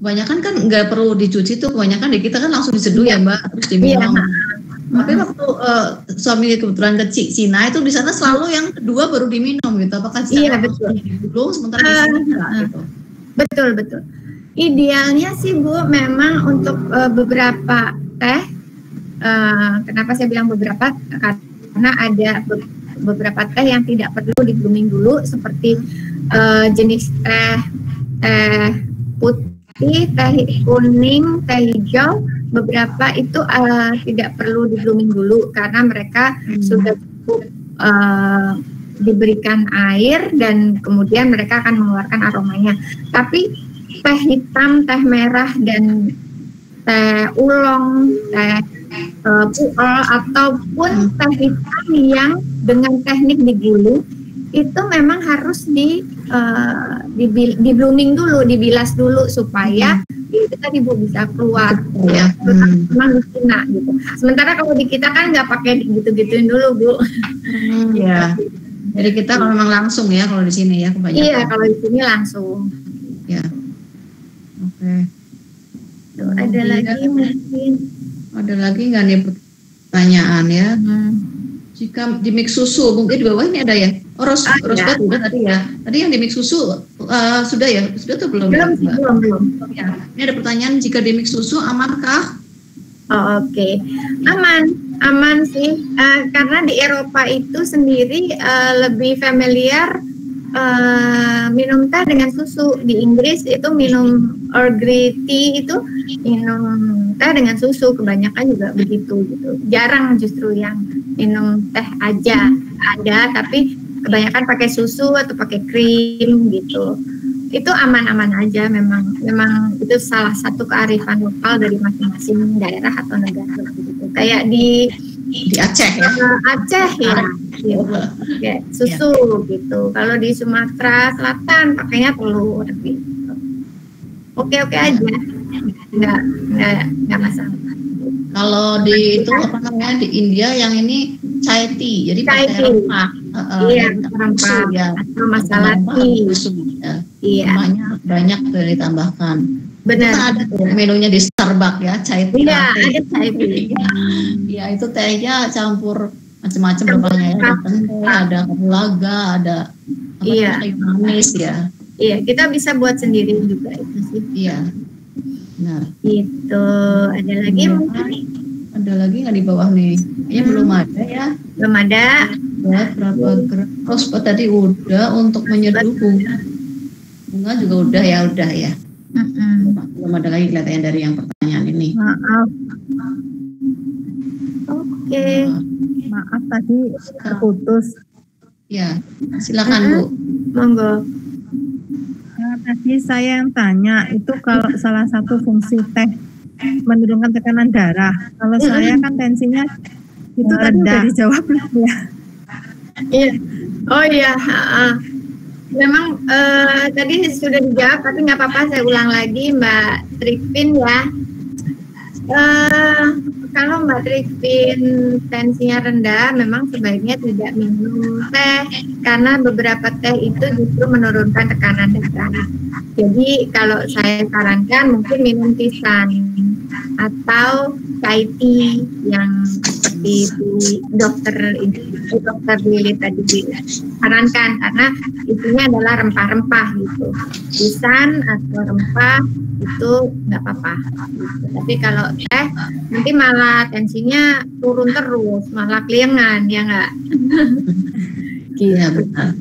kebanyakan kan nggak perlu dicuci tuh, kebanyakan di kita kan langsung diseduh ya Mbak, terus diminum. Tapi waktu suami kebetulan ke Cina itu di sana selalu yang kedua baru diminum gitu. Apakah betul. Dulu sementara di sini enggak gitu? Betul. Idealnya sih Bu, memang untuk beberapa teh. Kenapa saya bilang beberapa? Karena ada beberapa teh yang tidak perlu di blooming dulu, seperti jenis teh putih, teh kuning, teh hijau. Beberapa itu tidak perlu di blooming dulu karena mereka sudah cukup diberikan air dan kemudian mereka akan mengeluarkan aromanya. Tapi teh hitam, teh merah dan teh oolong, teh pu'er ataupun teh hitam yang dengan teknik digulung itu memang harus di blooming dulu, dibilas dulu supaya itu tadi Bu bisa keluar. Memang di Cina gitu. Sementara kalau di kita kan nggak pakai gitu-gituin dulu Bu. Iya. Jadi kita kalau memang langsung ya kalau di sini ya kebanyakan. Iya, kalau di sini langsung. Ya. Oke. Tuh, ada lagi mungkin. Ada lagi nggak nih pertanyaan ya? Jika di mix susu, mungkin di bawah ini ada ya? Rosebud udah tadi ya. Tadi yang di mix susu sudah ya? Sudah atau belum? Belum. Ya. Ini ada pertanyaan, jika di mix susu amankah? Oke. Aman sih. Karena di Eropa itu sendiri lebih familiar minum teh dengan susu. Di Inggris itu minum Earl Grey tea itu minum teh dengan susu, kebanyakan juga begitu gitu. Jarang justru yang minum teh aja, ada tapi kebanyakan pakai susu atau pakai krim gitu. Itu aman-aman aja, memang itu salah satu kearifan lokal dari masing-masing daerah atau negara gitu. Kayak di Aceh ya. Aceh ya. Gitu. Kayak susu gitu. Kalau di Sumatera Selatan pakainya telur gitu. Oke aja. Enggak masalah. Kalau di itu apa namanya di India yang ini chai tea, jadi pakai rempah. Iya, rempah. Ya. Masalah tea. Iya. Banyak ditambahkan. Benar. Kita ada tuh menunya di Starbucks ya, chai tea. Iya, ada chai tea. Iya, itu tehnya campur macam-macam rempahnya ya. Ada kapulaga, ada kayu manis ya. Iya, kita bisa buat sendiri juga itu sih. Iya. Nah, itu ada lagi mungkin? Ada lagi nggak di bawah nih? Kayaknya belum ada ya. Belum ada. Ya, berapa gram? Rosebud tadi udah, untuk menyeduh bunga juga udah ya. Belum ada lagi kelihatannya dari yang pertanyaan ini. Maaf. Oke. Maaf tadi terputus. Ya, silakan Bu. Monggo. Tadi saya yang tanya itu kalau salah satu fungsi teh menurunkan tekanan darah. Kalau saya kan tensinya itu tadi udah dijawab belum ya? Iya. Oh iya. Memang tadi sudah dijawab, tapi nggak apa-apa saya ulang lagi Mbak Tripin ya. Kalau Mbak Tripin tensinya rendah, memang sebaiknya tidak minum teh karena beberapa teh itu justru menurunkan tekanan darah. Jadi kalau saya sarankan mungkin minum tisane atau chai tea yang seperti dokter Lili tadi sarankan karena isinya adalah rempah-rempah gitu. Tisane atau rempah itu nggak apa-apa. Gitu. Tapi kalau teh nanti malah tensinya turun terus, malah keliengan ya nggak? Iya benar.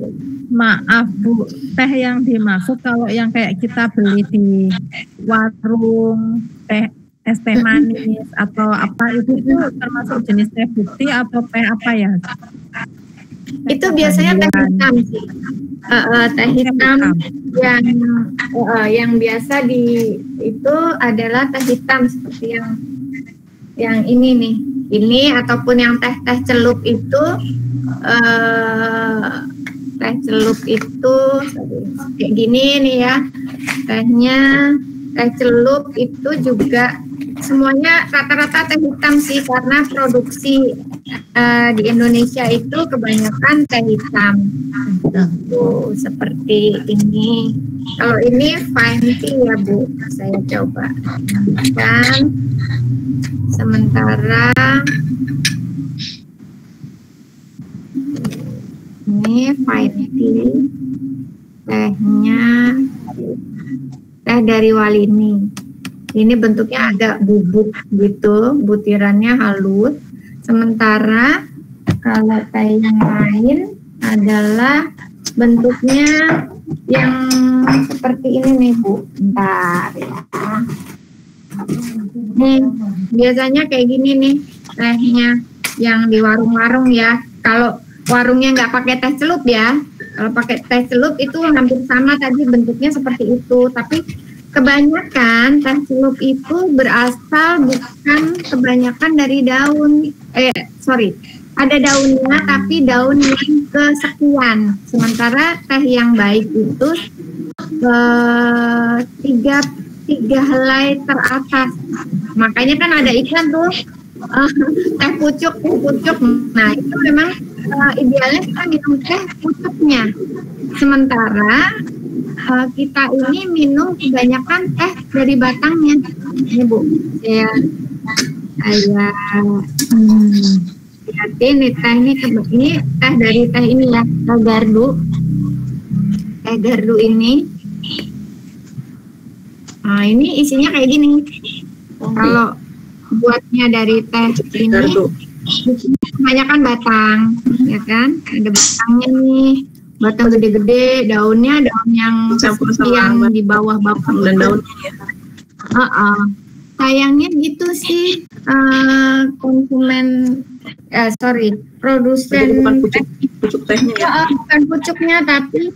Maaf Bu, teh yang dimaksud kalau yang kayak kita beli di warung teh es teh manis atau apa itu termasuk jenis teh putih atau teh apa ya? Itu biasanya teh hitam sih. Teh hitam yang biasa itu adalah teh hitam seperti yang ini nih. Ini ataupun yang teh celup itu teh celup itu kayak gini nih ya. Teh celup itu juga semuanya rata-rata teh hitam sih karena produksi di Indonesia itu kebanyakan teh hitam. Tuh, seperti ini. Kalau ini fine tea ya Bu, saya coba. Dan sementara ini fine tea, tehnya teh dari Walini. Ini bentuknya agak bubuk gitu, butirannya halus. Sementara kalau teh yang lain adalah bentuknya yang seperti ini nih Bu. Bentar ya. Nih, biasanya kayak gini nih tehnya yang di warung-warung ya. Kalau warungnya nggak pakai teh celup ya. Kalau pakai teh celup itu hampir sama tadi bentuknya seperti itu. Tapi kebanyakan teh celup itu berasal bukan kebanyakan dari daun. Ada daunnya tapi daun yang kesekian. Sementara teh yang baik itu tiga helai teratas. Makanya kan ada iklan tuh teh pucuk. Nah itu memang idealnya kita minum teh pucuknya. Sementara kita ini minum kebanyakan teh dari batangnya. Ini Bu, saya lihatin nih teh ini teh dari teh ini ya, teh gardu. Teh gardu ini. Nah ini isinya kayak gini. Kalau buatnya dari teh ini kebanyakan batang, ya kan? Ada batangnya nih, batang gede-gede, daun yang yang di bawah batang dan daunnya ya. Sayangnya gitu sih produsen bukan pucuk tehnya ya. Bukan pucuknya tapi